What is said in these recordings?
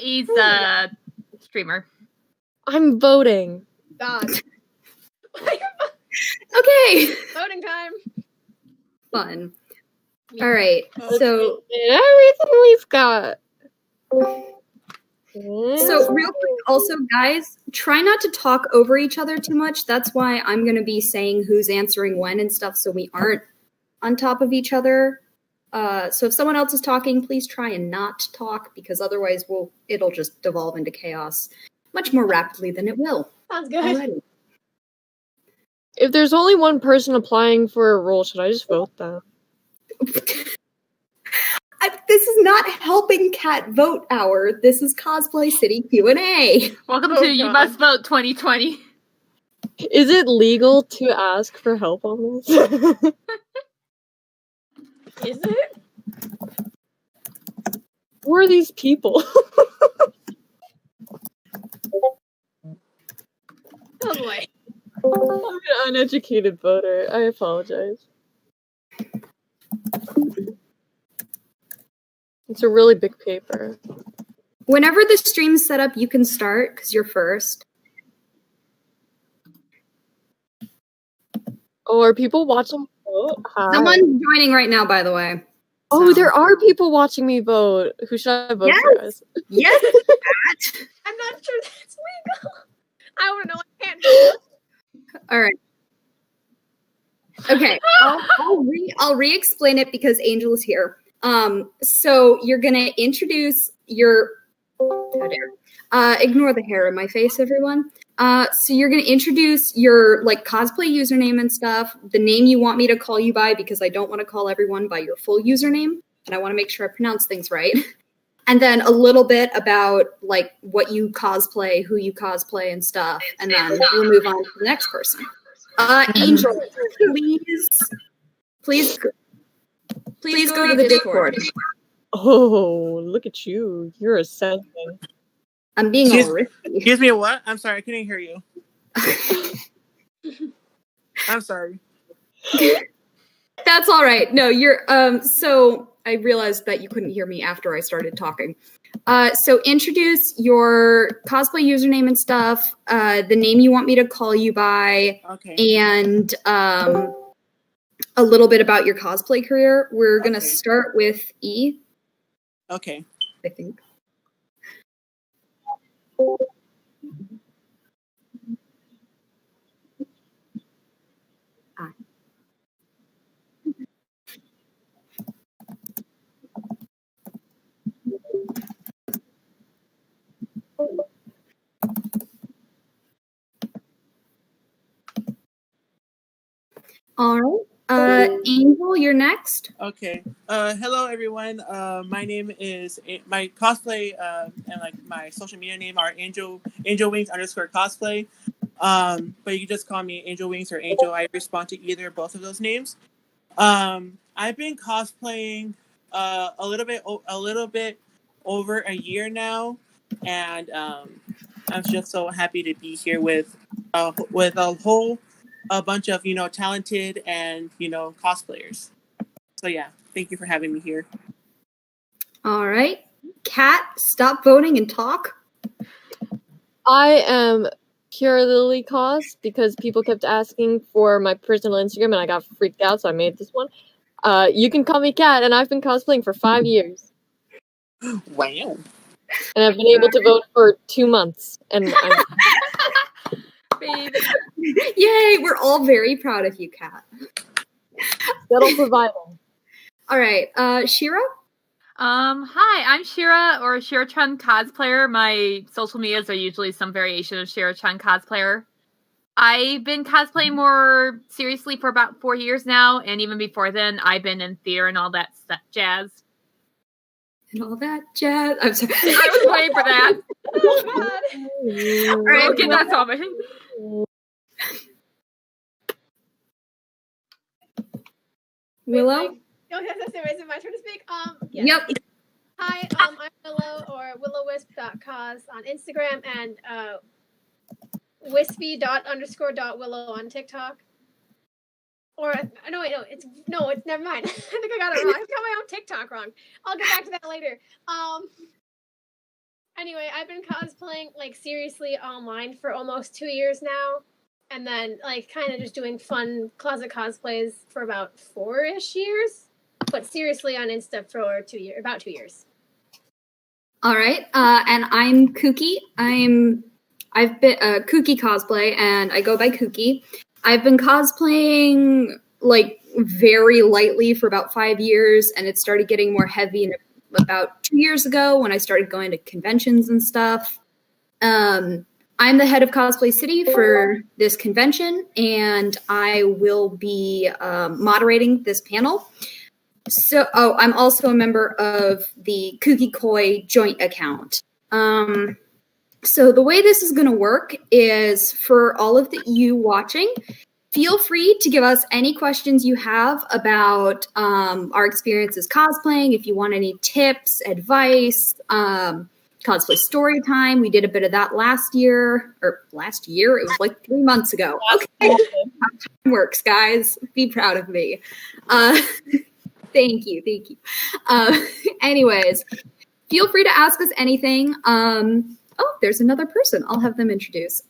He's a streamer. I'm voting. God. Okay. Voting time. Fun. All right. So everything we've got. So real quick, also, guys, try not to talk over each other too much. That's why I'm going to be saying who's answering when and stuff, so we aren't on top of each other. So if someone else is talking, please try and not talk, because otherwise it'll just devolve into chaos much more rapidly than it will. Sounds good. Already. If there's only one person applying for a role, should I just vote them? This is not helping Cat vote hour. This is Cosplay City Q&A. Welcome to You Must Vote 2020. Is it legal to ask for help on this? Is it? Who are these people? Oh boy. I'm an uneducated voter. I apologize. It's a really big paper. Whenever the stream's set up, you can start, because you're first. Oh, are people watching? Oh, hi. Someone's joining right now, by the way. Oh, So. there are people watching me vote. Who should I vote for? Us? Yes, Cat. I'm not sure that's legal. I don't know. I can't do it. All right. Okay, I'll re-explain it because Angel is here. So you're gonna introduce your. How dare? Ignore the hair in my face, everyone. So you're gonna introduce your cosplay username and stuff, the name you want me to call you by, because I don't want to call everyone by your full username, and I want to make sure I pronounce things right. And then a little bit about what you cosplay, who you cosplay, and stuff, and then we'll move on to the next person. Angel, please go to the Discord. Oh, look at you! You're a sensei. I'm being all risky. Excuse me, what? I'm sorry, I couldn't hear you. I'm sorry. That's all right. No, you're so I realized that you couldn't hear me after I started talking. So introduce your cosplay username and stuff, the name you want me to call you by, okay. And a little bit about your cosplay career. We're gonna start with E. Okay. I think. All right. Angel, you're next. Okay. Hello, everyone. My name is my cosplay and my social media name are Angel Wings _cosplay. But you can just call me Angel Wings or Angel. I respond to either or both of those names. I've been cosplaying a little bit over a year now, and I'm just so happy to be here with a bunch of talented and cosplayers. So yeah, thank you for having me here. All right, Kat, stop voting and talk. I am Pure Lily Cos because people kept asking for my personal Instagram and I got freaked out, so I made this one. You can call me Kat, and I've been cosplaying for 5 years. Wow. And I've been able to vote for 2 months. And Baby. Yay, we're all very proud of you, Kat. that'll provide them. All right, Shira? Hi, I'm Shira, or Shira-chan Cosplayer. My social medias are usually some variation of Shira-chan Cosplayer. I've been cosplaying more seriously for about 4 years now, and even before then, I've been in theater and all that jazz. And all that jazz. I'm sorry. I was waiting for that. Oh God. All right, Okay, that's all. Willow? Oh, yes, is it my turn to speak? Yes. Yep. Hi, I'm Willow, or willowwisp.cos on Instagram, and wispy._.willow on TikTok. Or no, it's never mind. I think I got it wrong. I got my own TikTok wrong. I'll get back to that later. Anyway, I've been cosplaying like seriously online for almost 2 years now, and then like kind of just doing fun closet cosplays for about 4-ish years, but seriously on Insta for about 2 years. All right, and I'm Kooky. I've been Kooky cosplay, and I go by Kooky. I've been cosplaying like very lightly for about 5 years, and it started getting more heavy about 2 years ago when I started going to conventions and stuff. I'm the head of Cosplay City for this convention, and I will be moderating this panel. So, I'm also a member of the Kooky Koi joint account. So the way this is going to work is for all of you watching, feel free to give us any questions you have about our experiences cosplaying. If you want any tips, advice, cosplay story time. We did a bit of that last year. It was like 3 months ago. Okay, how time works, guys. Be proud of me. Thank you. Anyways, feel free to ask us anything. Oh, there's another person. I'll have them introduce.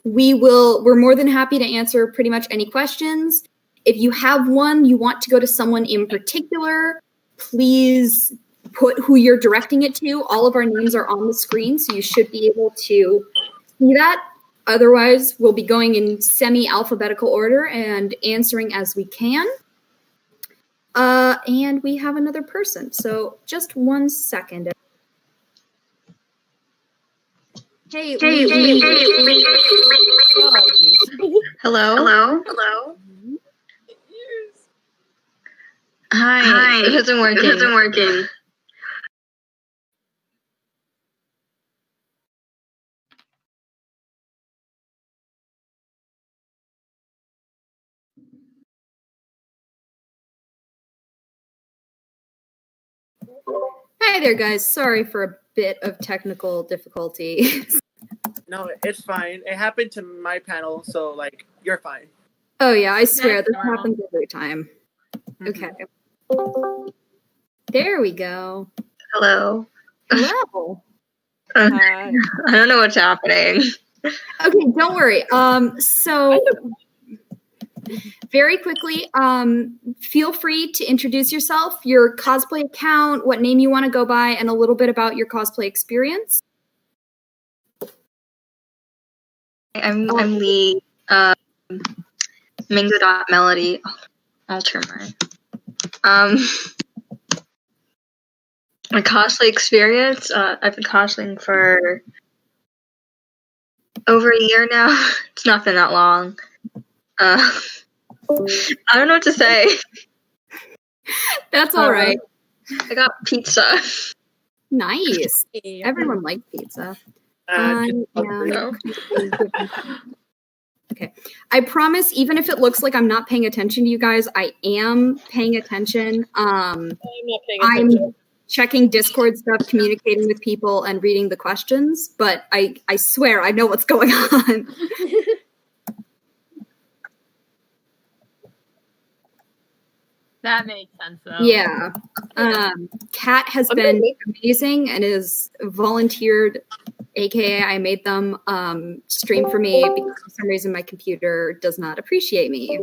We're more than happy to answer pretty much any questions. If you have one, you want to go to someone in particular, please put who you're directing it to. All of our names are on the screen, so you should be able to see that. Otherwise, we'll be going in semi-alphabetical order and answering as we can. And we have another person, so just 1 second. Hey. Hello. Hi. It isn't working. Hi there, guys. Sorry for a bit of technical difficulty. No, it's fine. It happened to my panel, so like you're fine. Oh yeah, I swear this normal. happens every time. Mhm. Okay. There we go. Hello. Hello. Hi. I don't know what's happening. Okay, don't worry. So very quickly, feel free to introduce yourself, your cosplay account, what name you want to go by, and a little bit about your cosplay experience. I'm Lee. Mingo.melody. I'll turn mine. My cosplay experience. I've been cosplaying for over a year now. It's not been that long. I don't know what to say. That's all right. I got pizza. Nice. Everyone likes pizza. No. Okay. I promise, even if it looks like I'm not paying attention to you guys, I am paying attention. I'm not paying attention. I'm checking Discord stuff, communicating with people, and reading the questions, but I swear I know what's going on. That makes sense, though. Yeah. Kat has been amazing and has volunteered, aka I made them stream for me because for some reason my computer does not appreciate me.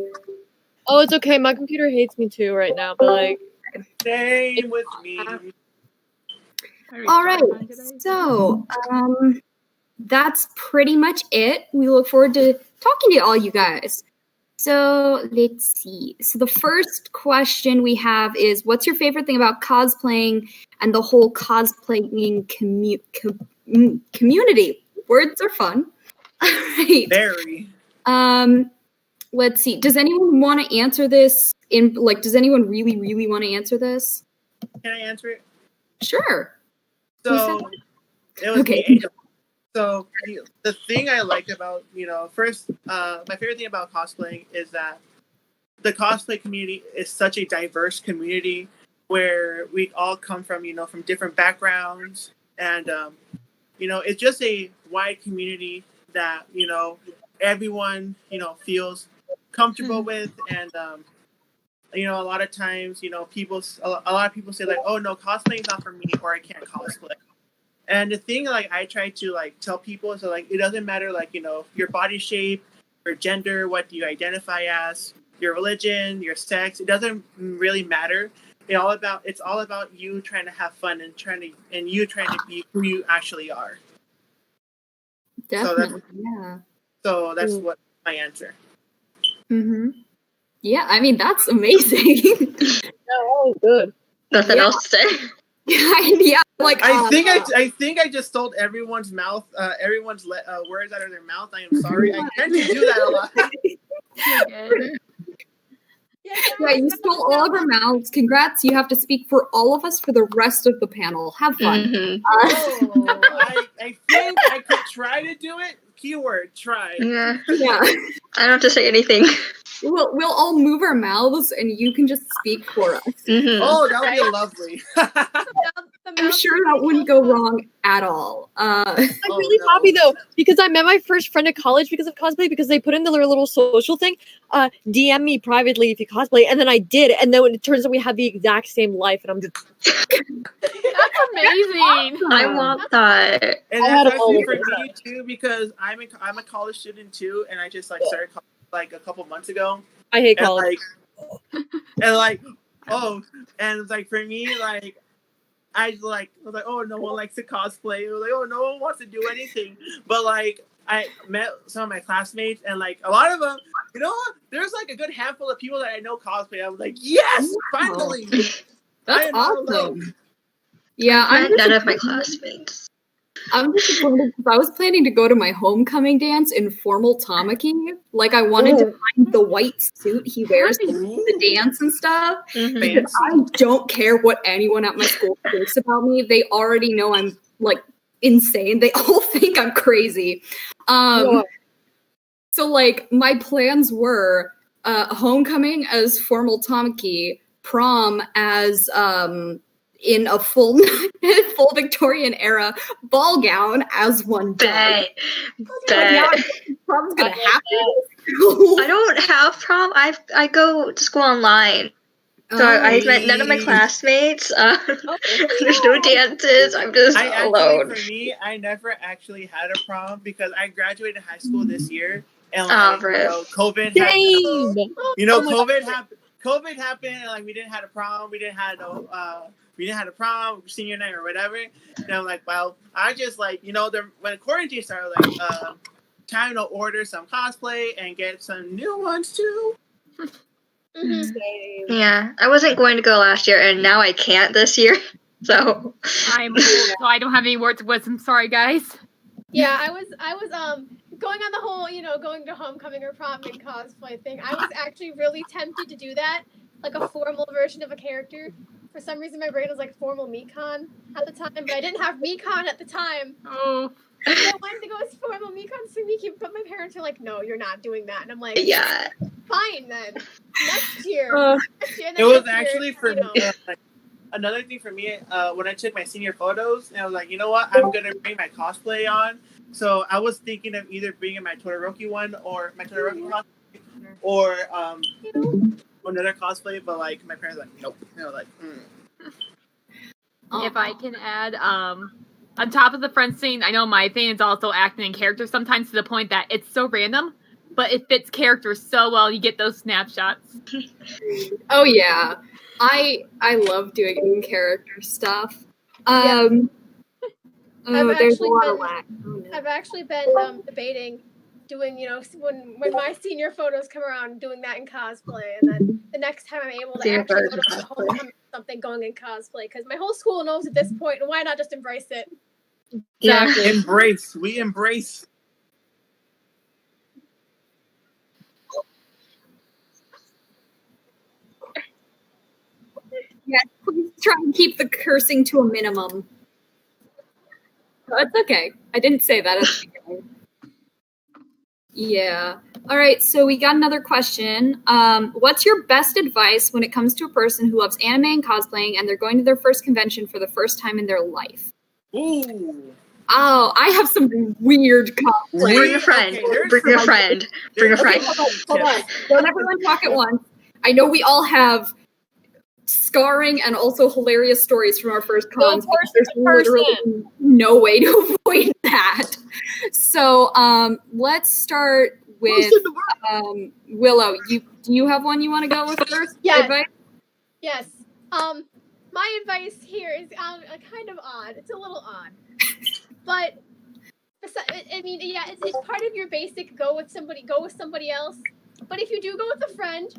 Oh, it's okay. My computer hates me too right now, but like. Same with me. All right, so that's pretty much it. We look forward to talking to all you guys. So let's see. So the first question we have is, what's your favorite thing about cosplaying and the whole cosplaying community? Words are fun. All right. Very. Let's see. Does anyone want to answer this does anyone really want to answer this? Can I answer it? Sure. So it was Okay. me, Angel. So the thing I like about, first, my favorite thing about cosplaying is that the cosplay community is such a diverse community where we all come from, from different backgrounds. And, it's just a wide community that, everyone, feels comfortable with. And, a lot of times, a lot of people say like, oh no, cosplaying is not for me, or I can't cosplay. And the thing, like, I try to like tell people, so like, it doesn't matter, like, your body shape, your gender, what you identify as, your religion, your sex. It doesn't really matter. It's all about you trying to have fun and you trying to be who you actually are. Definitely, yeah. So that's what my answer. Mm-hmm. Yeah, I mean, that's amazing. Oh, good. Nothing else to say. Yeah, like I think I just stole everyone's mouth, everyone's words out of their mouth. I am sorry. I tend to do that a lot. Good. Yeah, you stole all of our mouths. Congrats, you have to speak for all of us for the rest of the panel. Have fun. Mhm. I think I could try to do it. Keyword, try. Yeah. Yeah. I don't have to say anything. We'll all move our mouths and you can just speak for us. Mhm. Oh, that would be lovely. I'm sure that wouldn't go wrong at all. I'm really happy though, because I met my first friend at college because of cosplay, because they put in their little social thing, DM me privately if you cosplay, and then I did, and then it turns out we have the exact same life, and I'm just... That's amazing. I want that. And I had that's a actually moment. for me too, because I'm a college student too, and I just like started college like a couple months ago. I hate And college. and it's like for me, like I was like, oh, no one likes to cosplay. It was like, oh, no one wants to do anything. But like I met some of my classmates, and like a lot of them, there's like a good handful of people that I know cosplay. I was like, yes, finally. That's awesome. Yeah, None of my classmates. I'm disappointed because I was planning to go to my homecoming dance in formal Tamaki. Like, I wanted to find the white suit he wears to the dance and stuff. Mhm. I don't care what anyone at my school thinks about me. They already know I'm, like, insane. They all think I'm crazy. So, like, my plans were homecoming as formal Tamaki, prom as in a full Victorian era ball gown as one does. Prom's gonna happen. I don't have prom. I go to school online. So I met none of my classmates. There's no dances. I'm just alone. For me, I never actually had a prom because I graduated high school this year, and COVID happened. COVID happened, and like we didn't have a prom. We didn't have a prom, senior night or whatever. And I'm like, well, I just like when quarantine started, like trying to order some cosplay and get some new ones too. Mm-hmm. Yeah, I wasn't going to go last year, and now I can't this year. So I'm old, so I don't have any words of wisdom. Sorry, guys. Yeah, I was going on the whole, going to homecoming or prom and cosplay thing. I was actually really tempted to do that, like a formal version of a character. For some reason, my brain was like formal Mekon at the time, but I didn't have Mekon at the time. Oh. I wanted to go as formal Mekon Sumiki, but my parents were like, "No, you're not doing that." And I'm like, yeah, fine then. Next year. It was actually for me. Another thing for me, when I took my senior photos, and I was like, you know what, I'm gonna bring my cosplay on. So I was thinking of either bringing my Todoroki one or my Todoroki cosplay, or another cosplay. But like my parents were like, nope. They were like, If I can add, on top of the friend scene, I know my thing is also acting in character sometimes to the point that it's so random, but it fits character so well. You get those snapshots. Oh yeah, I love doing in character stuff. There's a lot of lag. I've actually been debating doing, when my senior photos come around, doing that in cosplay, and then the next time I'm able to actually go to homecoming something going in cosplay, because my whole school knows at this point, and why not just embrace it? Exactly. Embrace. We embrace. Yeah, please try and keep the cursing to a minimum. No, it's okay. I didn't say that. Yeah. All right, so we got another question. What's your best advice when it comes to a person who loves anime and cosplaying and they're going to their first convention for the first time in their life? Ooh. Oh, I have some weird cosplay. Bring a friend. Bring a friend. Bring a friend. Hold on. Don't everyone talk at once. I know we all have scarring and also hilarious stories from our first cons. No There's literally no way to avoid that. So let's start with Willow. Do you have one you want to go with first? Yes. Advice? Yes. My advice here is kind of odd. It's a little odd, but I mean, yeah, it's part of your basic go with somebody else. But if you do go with a friend,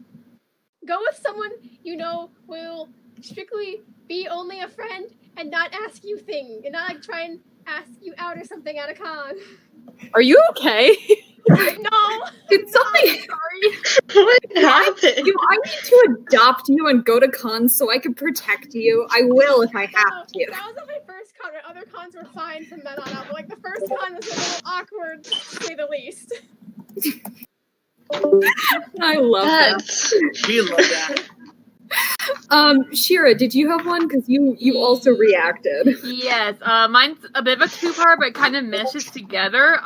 go with someone you know will strictly be only a friend and not ask you things and not like try and ask you out or something at a con. Are you okay? No. Did something? Sorry. What happened? I need to adopt you and go to cons so I can protect you. I will if I have to. That was not my first con. My other cons were fine from then on out, but like the first con was a little awkward, to say the least. I love that. We love that. Shira, did you have one? Because you also reacted. Yes, mine's a bit of a two-part, but it kind of meshes together.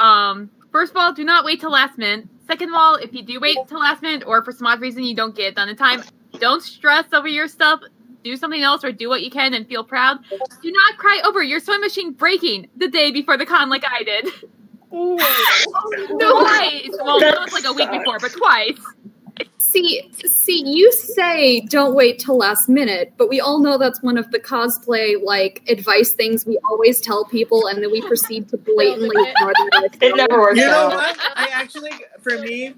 First of all, do not wait till last minute. Second of all, if you do wait till last minute, or for some odd reason you don't get it done in time, don't stress over your stuff. Do something else or do what you can and feel proud. Do not cry over your sewing machine breaking the day before the con like I did. Ooh. Twice. Well, that was like a week before, but twice. See, you say don't wait till last minute, but we all know that's one of the cosplay advice things we always tell people, and then we proceed to blatantly ignore them. It never works You know out. what? I actually, for me,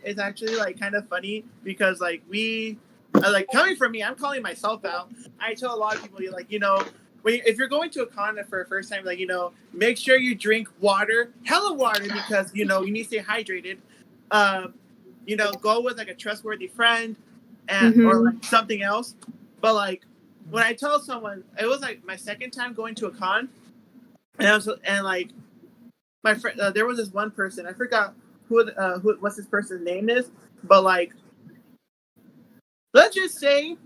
it's actually kind of funny because coming from me, I'm calling myself out. I tell a lot of people, if you're going to a con for the first time, make sure you drink water, hella water, because you need to stay hydrated. Go with a trustworthy friend and or something else. But when I tell someone, it was my second time going to a con, and my friend, there was this one person, I forgot what's this person's name is, but let's just say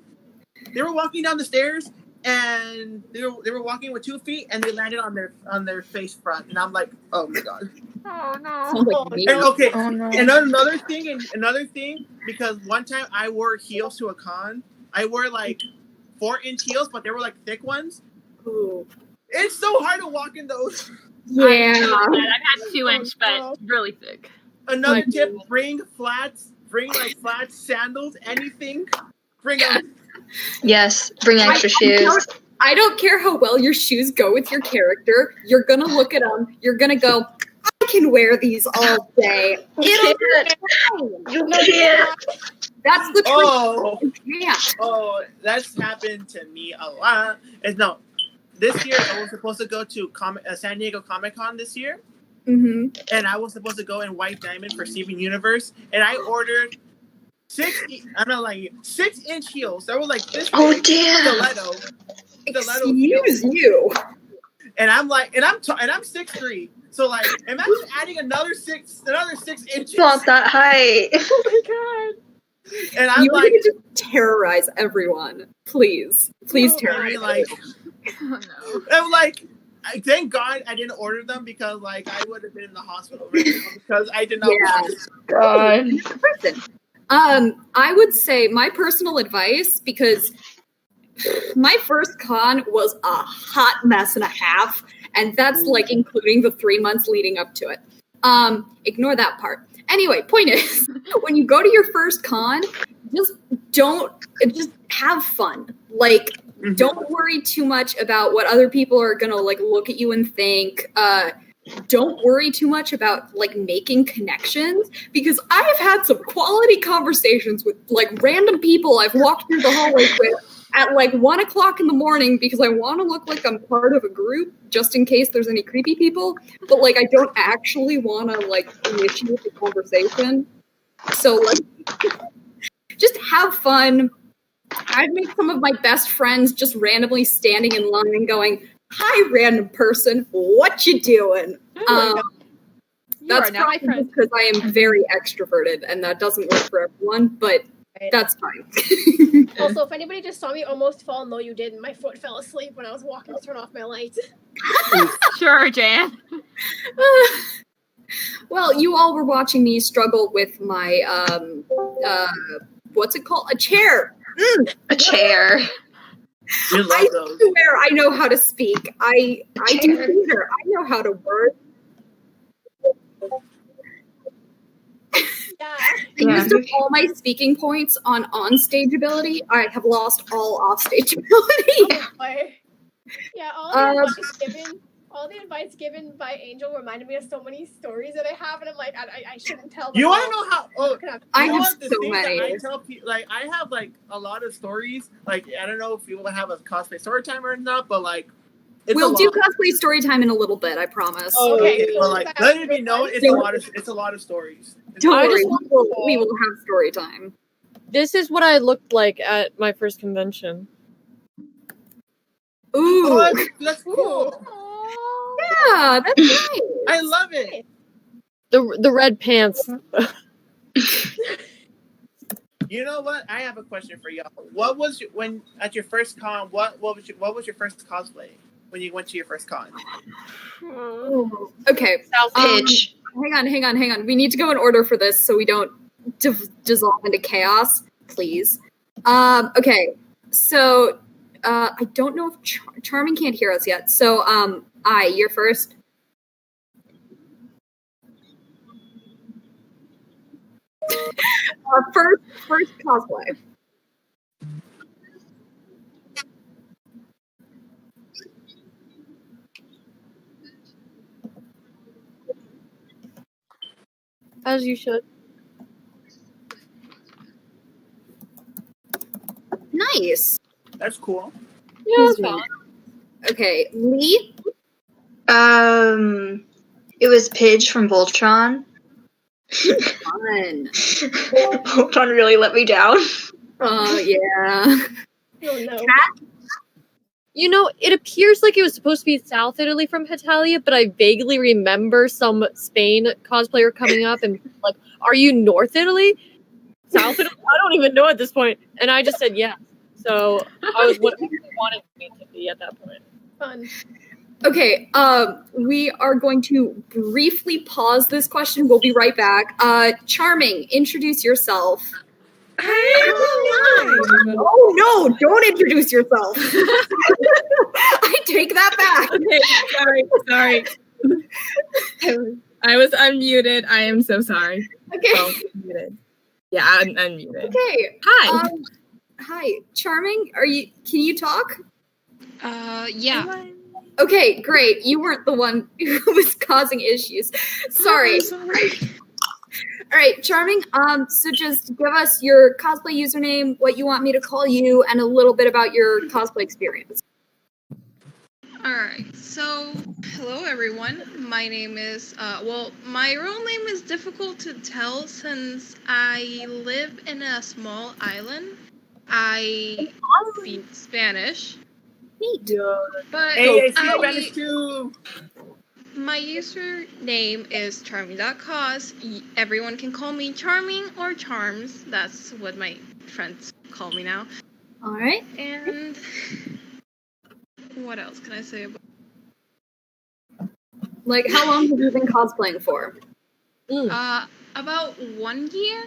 they were walking down the stairs and they were walking with 2 feet and they landed on their face front, and I'm like, oh my god. Oh no. Sounds like me. And, okay, Oh, no. and another thing, because one time I wore heels to a con. I wore 4-inch heels, but they were thick ones. Ooh. It's so hard to walk in those. Yeah. I've had 2-inch, but really thick. Another tip: bring flats, flats, sandals, anything. Bring them. Yes, bring extra shoes. I don't care how well your shoes go with your character. You're gonna look at them. You're gonna go, I can wear these all day. You can't. That's the truth. Oh, Yeah. oh, that's happened to me a lot. This year I was supposed to go to San Diego Comic-Con this year, Mm-hmm. and I was supposed to go in White Diamond for Steven Universe, and I ordered 6-inch heels. That were this. Oh, big, damn. Stiletto heels. Excuse you. And I'm 6'3". So imagine adding another 6 inches. It's not that height. Oh my god. And I'm You're gonna just terrorize everyone. Please terrorize. Oh no. I'm thank God I didn't order them, because I would have been in the hospital right now because I did not want it. God. Listen, I would say my personal advice, because my first con was a hot mess and a half, and that's including the 3 months leading up to it. Ignore that part. Anyway, point is, when you go to your first con, just have fun. Don't worry too much about what other people are gonna look at you and think. Don't worry too much about making connections, because I have had some quality conversations with random people I've walked through the hallway with at 1 o'clock in the morning, because I want to look like I'm part of a group just in case there's any creepy people, but I don't actually want to initiate the conversation. So just have fun. I've made some of my best friends just randomly standing in line and going, "Hi, random person, what you doing?" That's probably because I am very extroverted, and that doesn't work for everyone, but that's fine. Also, if anybody just saw me almost fall, no you didn't. My foot fell asleep when I was walking to turn off my light. Sure, Jan. Well, you all were watching me struggle with my, what's it called? A chair. A chair. We love I those. swear I know how to speak. I do theater. I know how to work. Yeah. I used up all my speaking points on onstage ability. I have lost all offstage ability. Oh boy. Yeah, all the advice given by Angel reminded me of so many stories that I have, and I'm like, I shouldn't tell them. You want all. to know how? Oh, I you know have what, the so things that many. I tell people, like I have like a lot of stories. Like I don't know if you want to have a cosplay story time or not, but like it's We'll a do lot. cosplay story time in a little bit. I promise. Okay, But cool. like let it be known, it's a lot of stories. Don't I worry, just we will have story time. This is what I looked like at my first convention. Ooh, Oh, that's cool. yeah, that's nice. I love it. The red pants. You know what? I have a question for y'all. What was when at your first con? What was your first cosplay when you went to your first con? Okay, Pitch. hang on. We need to go in order for this so we don't dissolve into chaos, please. Okay, so I don't know if Charming can't hear us yet. So you're first. First cosplay. As you should. Nice. That's cool. Yeah, that's valid. Okay, Lee. It was Pidge from Voltron. Fun. Voltron really let me down. Yeah. Oh no. You know, it appears like it was supposed to be South Italy from Hetalia, but I vaguely remember some Spain cosplayer coming up and like, "Are you North Italy? South Italy? I don't even know at this point." And I just said yes. So I was what he wanted me to be at that point. Fun. Okay, we are going to briefly pause this question. We'll be right back. Charming, introduce yourself. Oh no, don't introduce yourself. I take that back. Okay, sorry. I was unmuted. I am so sorry. Okay. Oh, muted. Yeah, I'm unmuted. Okay. Hi. Hi, Charming. Can you talk? Yeah. Okay, great. You weren't the one who was causing issues. Sorry. I'm sorry. All right, Charming. So just give us your cosplay username, what you want me to call you, and a little bit about your cosplay experience. Alright, so hello everyone. My name is, my real name is difficult to tell since I live in a small island. I speak Spanish. Neat. But Hey, I speak Spanish too. my username is charming.cos. Everyone can call me Charming or Charms. That's what my friends call me now. All right. And what else can I say about Like, how long have you been cosplaying for? about 1 year?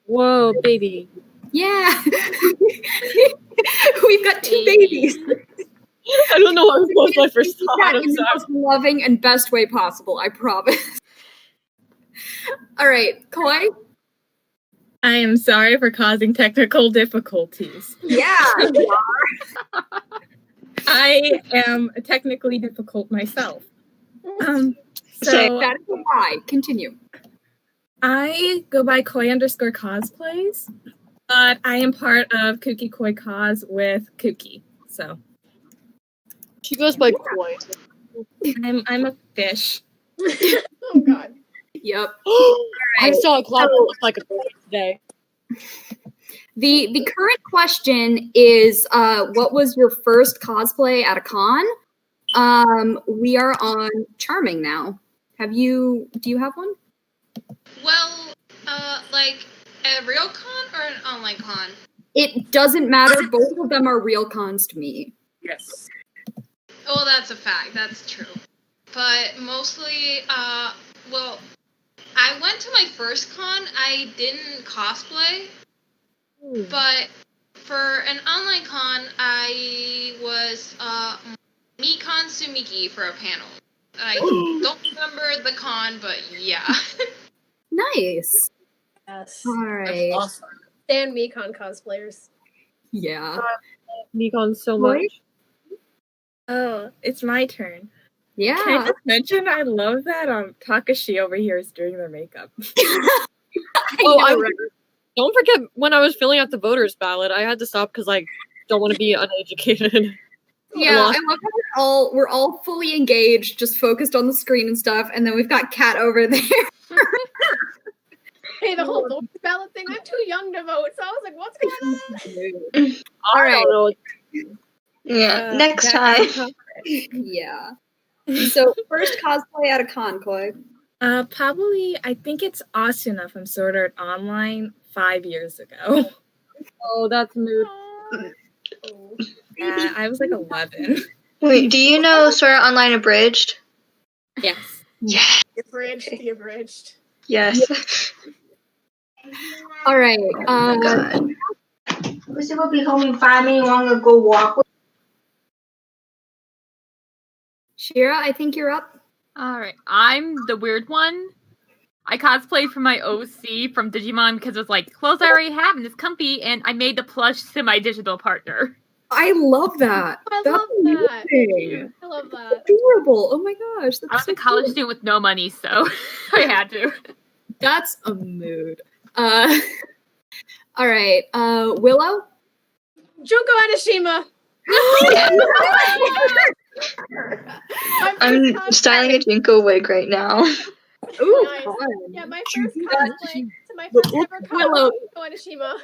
Whoa, baby. Yeah. We've got 2 babies. I don't know what was my first thought. That I'm in the sorry. most loving and best way possible, I promise. All right, Koi? I am sorry for causing technical difficulties. Yeah. I am technically difficult myself. That So is a lie. Continue. I go by Koi_cosplays, but I am part of Kooky Koi Cos with Kooky. So She goes by Koi. I'm a fish. Oh god. Yep. I saw a cloud that looked like a bird today. The current question is, what was your first cosplay at a con? We are on Charming now. Do you have one? Well, like a real con or an online con? It doesn't matter. Both of them are real cons to me. Yes. Oh, that's a fact. That's true. But mostly, well, I went to my first con. I didn't cosplay, but For an online con, I was Mikon Sumiki for a panel. I don't remember the con, but yeah. Nice. Yes. All That's right. awesome. Stand Mekon cosplayers. Yeah. Nikon so Roy? much. Oh, it's my turn. Yeah. Can I just mention I love that Takashi over here is doing their makeup. Don't forget when I was filling out the voters ballot, I had to stop because I don't want to be uneducated. Yeah, I love how we're all fully engaged, just focused on the screen and stuff, and then we've got Kat over there. Hey, the whole vote ballot thing, I'm too young to vote, so I was like, what's going on? All right. Yeah, next time. Yeah. So, first cosplay at a con, Koi. Probably, I think it's Asuna from Sword Art Online 5 years ago. Oh, that's mood. Yeah, I was like 11. Wait, do you know Sword Art Online Abridged? Yes. Yeah. The abridged. Yes. All right. Oh my god. We're supposed to be home in 5 minutes. Want to go walk? Shira, I think you're up. All right, I'm the weird one. I cosplayed for my OC from Digimon because it was like clothes I already have and it's comfy, and I made the plush to my digital partner. I love that. I That's love that. amazing. I love that. Adorable. Oh my gosh. That's I was so a college cool. student with no money, so I had to. That's a mood. All right. Willow? Junko Anishima. I'm styling a Jinko wig right now. Ooh, Nice. fun. Yeah, my first cosplay to my first ever con Willow. was Junko Anishima.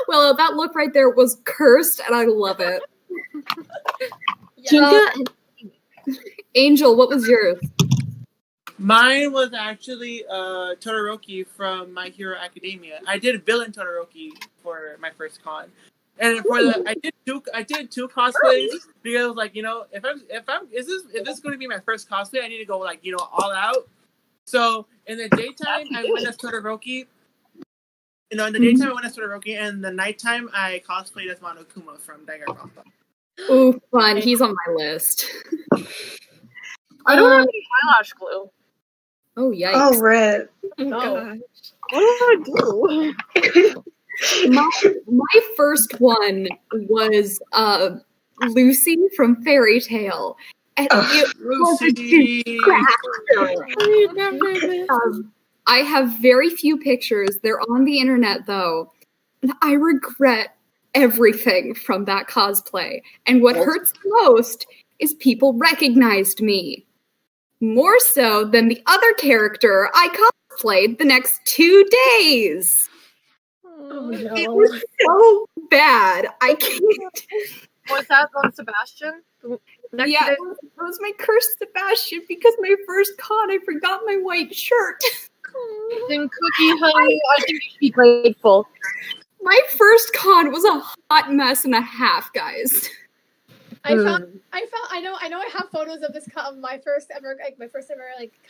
Willow, that look right there was cursed, and I love it. Yeah. Angel, what was yours? Mine was actually Todoroki from My Hero Academia. I did villain Todoroki for my first con, and for I did two cosplays because I was like, if this is going to be my first cosplay, I need to go like all out. So in the daytime, I went as Todoroki. In the daytime, I went as Todoroki, and in the nighttime, I cosplayed as Monokuma from Danganronpa. Ooh, fun. He's on my list. I don't have any eyelash glue. Oh, yikes. Oh, rip. Oh, gosh. What do I do? My first one was Lucy from Fairy Tale. And it was a disaster. I have very few pictures. They're on the internet, though. And I regret everything from that cosplay. And what hurts the most is people recognized me. More so than the other character I cosplayed the next 2 days. Oh, It was so bad. I can't. Was that on Sebastian? Yeah, it was my cursed Sebastian because my first con I forgot my white shirt. Then Cookie, honey, I think you should be grateful. My first con was a hot mess and a half, guys. I know I have photos of this my first ever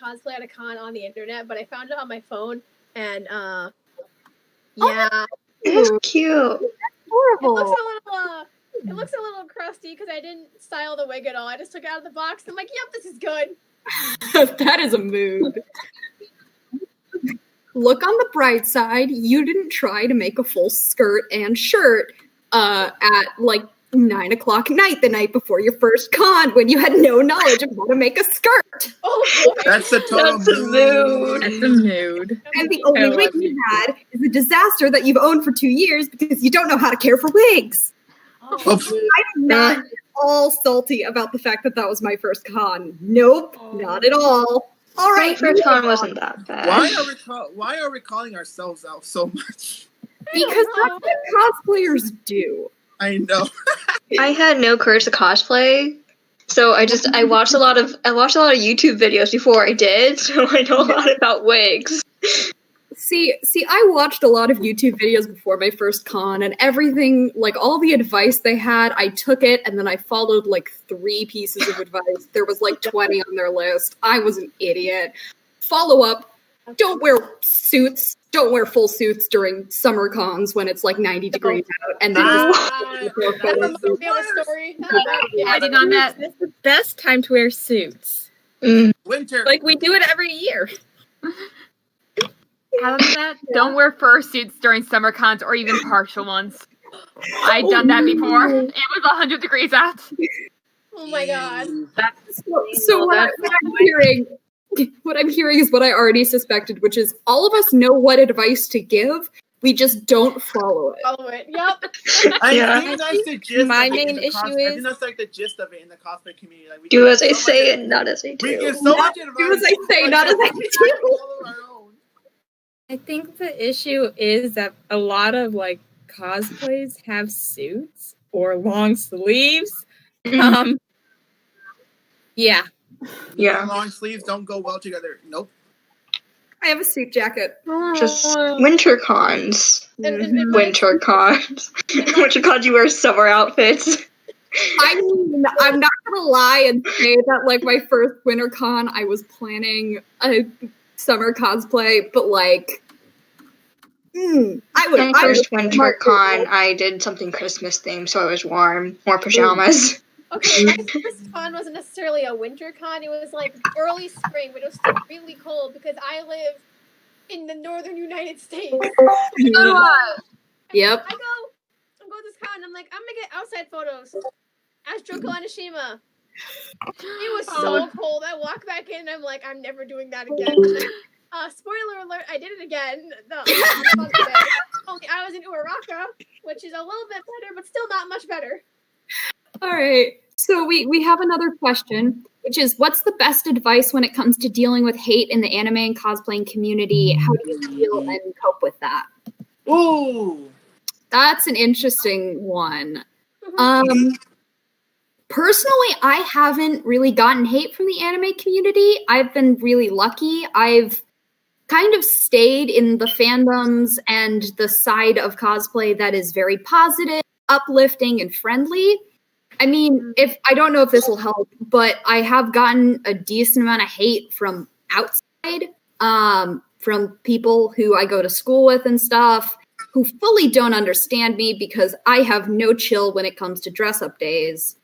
cosplay at a con on the internet, but I found it on my phone and yeah. It's cute. Horrible. It looks a little crusty because I didn't style the wig at all. I just took it out of the box and I'm like, yep, this is good. That is a mood. Look on the bright side, you didn't try to make a full skirt and shirt at like 9 o'clock at night the night before your first con when you had no knowledge of how to make a skirt. Oh, That's a total mood. That's a mood. And the only wig you had is a disaster that you've owned for 2 years because you don't know how to care for wigs. I'm not at all salty about the fact that was my first con. Nope, not at all. All right, My first con wasn't that bad. Why are we calling ourselves out so much? Because that's what cosplayers do. I know. I had no courage to cosplay, so I watched a lot of YouTube videos before I did, so I know a lot about wigs. See, I watched a lot of YouTube videos before my first con, and everything, like all the advice they had, I took it, and then I followed like 3 pieces of advice. There was like 20 on their list. I was an idiot. Follow up, don't wear suits. Don't wear full suits during summer cons when it's like 90 degrees out, and then We have a story. I did not met. It's the best time to wear suits. Winter. Like we do it every year. How did that? Don't wear fursuits during summer cons or even partial ones. I've done that before. It was 100 degrees out. Oh my god. So what I'm hearing is what I already suspected, which is all of us know what advice to give. We just don't follow it. Follow it. Yep. I think that's the gist. My of it in main the issue I is- think that's like the gist of it in the cosplay community. Like, we Do give as I so say much- and not as I do. We give so much advice. Do as I say, not as I do. Follow our own. I think the issue is that a lot of like cosplays have suits or long sleeves. Yeah. Yeah. Long sleeves don't go well together. Nope. I have a suit jacket. Just winter cons. And Winter cons. Winter cons, you wear summer outfits. I mean, I'm not gonna lie and say that like my first winter con, I was planning a summer cosplay, but like, My first winter con, I did something Christmas themed, so I was warm. More pajamas. Okay, my first con wasn't necessarily a winter con. It was like early spring, but it was still really cold because I live in the northern United States. Yep. I'm going to this con. I'm like, I'm gonna get outside photos. As Joko Anishima. It was so cold. I walk back in and I'm like, I'm never doing that again. Spoiler alert, I did it again. Only I was in Uraraka, which is a little bit better, but still not much better. All right. So we have another question, which is, what's the best advice when it comes to dealing with hate in the anime and cosplaying community? How do you deal and cope with that? Ooh. That's an interesting one. Personally, I haven't really gotten hate from the anime community. I've been really lucky. I've kind of stayed in the fandoms and the side of cosplay that is very positive, uplifting, and friendly. I mean, I don't know if this will help, but I have gotten a decent amount of hate from outside, from people who I go to school with and stuff, who fully don't understand me because I have no chill when it comes to dress-up days.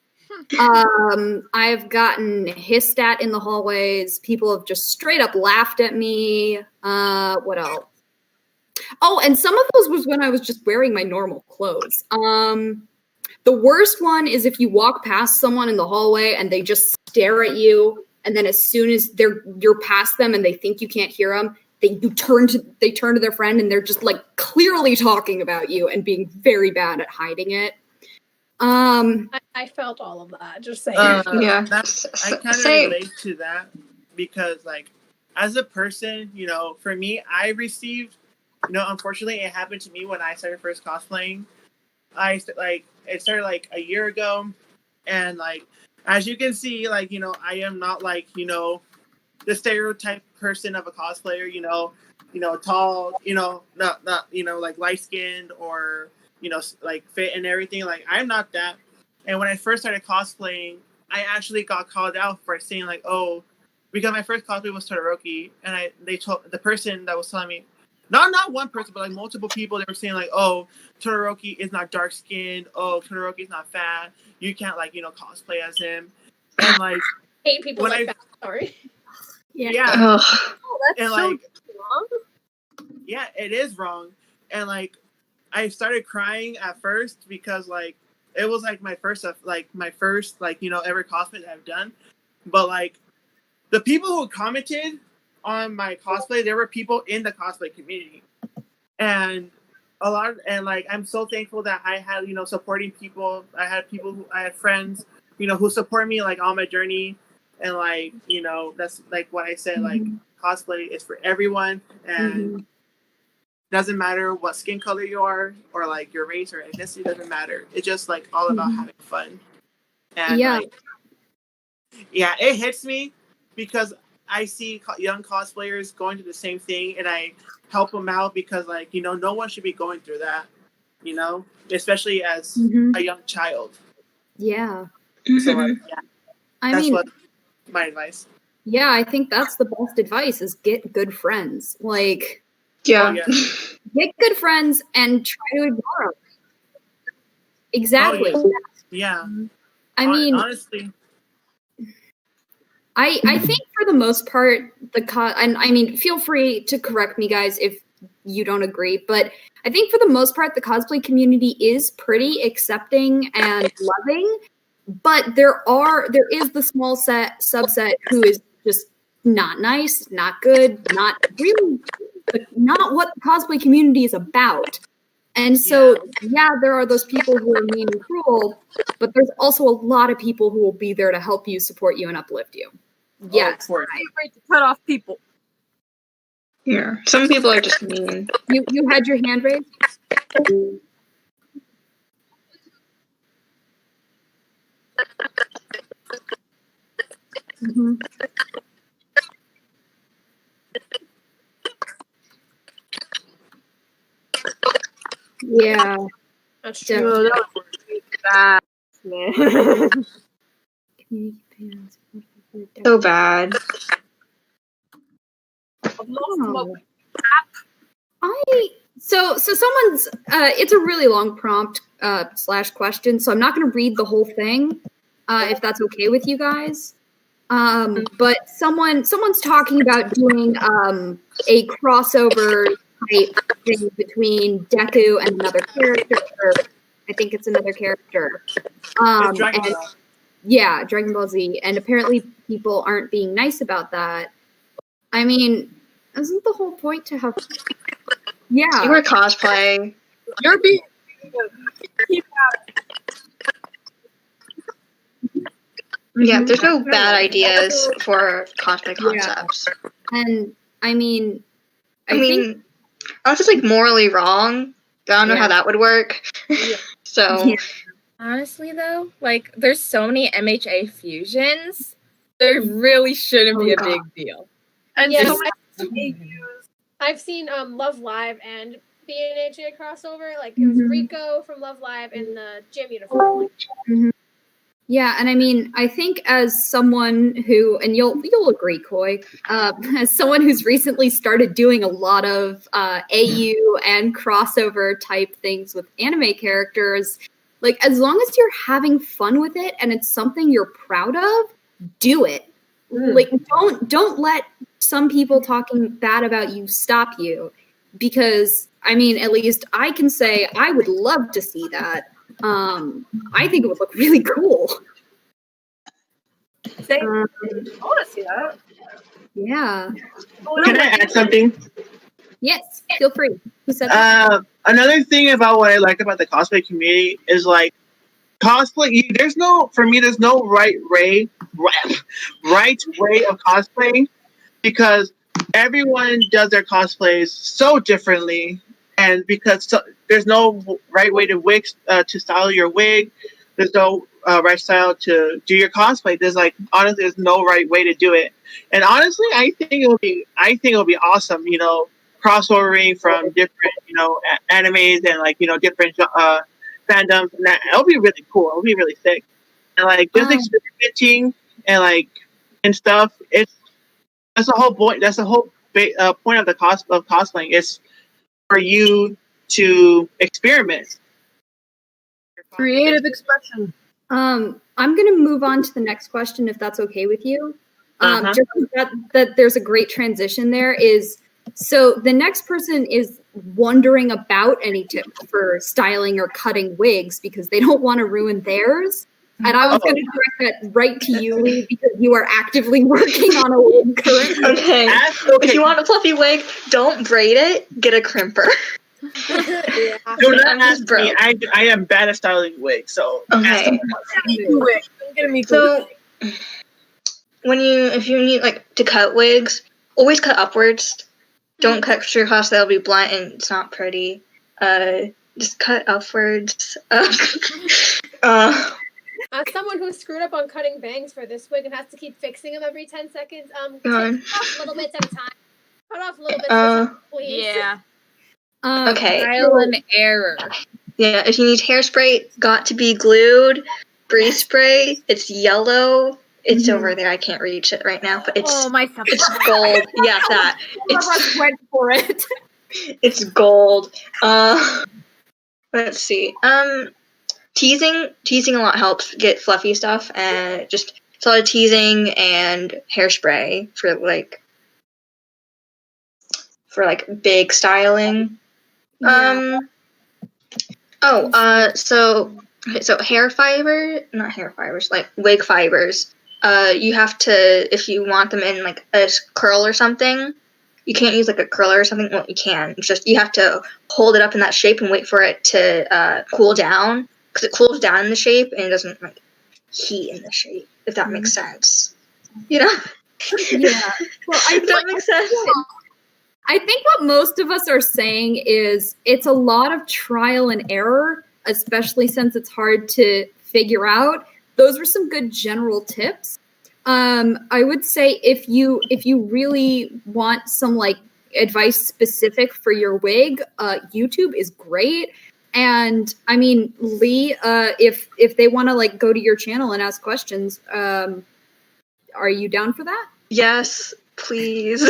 I've gotten hissed at in the hallways. People have just straight up laughed at me. What else? Oh, and some of those was when I was just wearing my normal clothes. The worst one is if you walk past someone in the hallway and they just stare at you, and then as soon as you're past them and they think you can't hear them, they turn to their friend and they're just like clearly talking about you and being very bad at hiding it. I felt all of that. Just saying. Yeah. I kind of relate to that because, like, as a person, you know, for me, I received, you know, unfortunately, it happened to me when I started first cosplaying. It started like a year ago, and like, as you can see, like, you know, I am not like, you know, the stereotype person of a cosplayer, you know, tall, you know, not, you know, like light skinned or, you know, like fit and everything. Like, I'm not that. And when I first started cosplaying, I actually got called out for saying like, oh, because my first cosplay was Todoroki, and they told the person that was telling me, not one person, but like multiple people, they were saying like, oh, Todoroki is not dark skinned. Oh, Todoroki is not fat. You can't like, you know, cosplay as him. And like, hate people like that. Sorry. Yeah. Ugh. That's and so like, wrong. yeah, it is wrong. And like, I started crying at first because like it was like my first like, you know, ever cosplay that I've done. But like the people who commented on my cosplay, there were people in the cosplay community. And like I'm so thankful that I had, you know, supporting people. I had friends, you know, who support me like on my journey. And like, you know, that's like what I said, like cosplay is for everyone, and doesn't matter what skin color you are or like your race or ethnicity, doesn't matter. It's just like all about having fun. And like, yeah, it hits me because I see young cosplayers going through the same thing, and I help them out because like, you know, no one should be going through that, you know, especially as a young child. Yeah. So like, yeah, I that's mean, what my advice. Yeah, I think that's the best advice is get good friends. Like, Yeah. get good friends and try to ignore them. Exactly. Yeah. I mean, honestly, I think for the most part, and I mean, feel free to correct me, guys, if you don't agree, but I think for the most part, the cosplay community is pretty accepting and loving. But there is the small subset who is just not nice, not good, not really, not what the cosplay community is about. And so, yeah, there are those people who are mean and cruel, but there's also a lot of people who will be there to help you, support you, and uplift you. Yes, oh, Afraid to cut off people. Yeah. Some people are just mean. You had your hand raised. Mm-hmm. Yeah, That's true. Oh, that was bad, man. So bad. So someone's it's a really long prompt / question, so I'm not going to read the whole thing if that's okay with you guys. But someone's talking about doing a crossover type thing between Deku and another character. Or I think it's another character. Dragon Ball. Yeah, Dragon Ball Z, and apparently people aren't being nice about that. I mean, isn't the whole point to have? Yeah, You were cosplay. You're being. Yeah, there's no bad ideas for cosplay concepts. And I mean, I mean, unless it's like morally wrong, I don't know how that would work. So, honestly, though, like there's so many MHA fusions, there really shouldn't be a big deal. And Yes. so many I've seen Love Live and BNHA crossover. Like it was Rico from Love Live in the gym uniform. yeah, and I mean, I think as someone who, and you'll agree, Koi, as someone who's recently started doing a lot of AU and crossover type things with anime characters, like as long as you're having fun with it and it's something you're proud of, do it. Like don't let some people talking bad about you stop you, because I mean, at least I can say I would love to see that. I think it would look really cool. I want to see that. Yeah. Can I add something? Yes, feel free. Who said that? Another thing about what I like about the cosplay community is like cosplay. There's no right way of cosplaying, because everyone does their cosplays so differently, and because there's no right way to style your wig. There's no right style to do your cosplay. Honestly, there's no right way to do it. And honestly, I think it'll be awesome. You know, crossovering from different animes and different fandoms. And it'll be really cool. It'll be really sick. And just experimenting and stuff. That's the whole point. That's the whole point of cosplaying is for you to experiment. Creative expression. I'm gonna move on to the next question if that's okay with you. Just that there's a great transition there is, so the next person is wondering about any tips for styling or cutting wigs because they don't want to ruin theirs. And I was going to direct that right to you, Lee, because you are actively working on a wig currently. Okay. If you want a fluffy wig, don't braid it. Get a crimper. Do not ask me. I am bad at styling wigs, so. Okay. So, if you need to cut wigs, always cut upwards. Don't cut straight across; that'll be blunt and it's not pretty. Just cut upwards. As someone who screwed up on cutting bangs for this wig and has to keep fixing them every 10 seconds, cut off little bits at a time. Cut off little bits, please. Yeah. Okay. Trial and error. Yeah, if you need hairspray, got to be glued. Breeze spray, it's yellow. It's over there. I can't reach it right now, but it's my stuff. it's gold. Yeah, that. One of us went for it. It's gold. Let's see. Teasing a lot helps get fluffy stuff, and just it's a lot of teasing and hairspray for big styling. Yeah. So hair fiber, not hair fibers, like wig fibers. You have to, if you want them in like a curl or something, you can't use like a curler or something. Well, you can. It's just you have to hold it up in that shape and wait for it to cool down, because it cools down in the shape and it doesn't like heat in the shape. If that makes sense, you know. Yeah. Well, If that makes sense. I think what most of us are saying is it's a lot of trial and error, especially since it's hard to figure out. Those were some good general tips. I would say if you really want some like advice specific for your wig, YouTube is great. And I mean, Lee, if they want to like go to your channel and ask questions, are you down for that? Yes, please.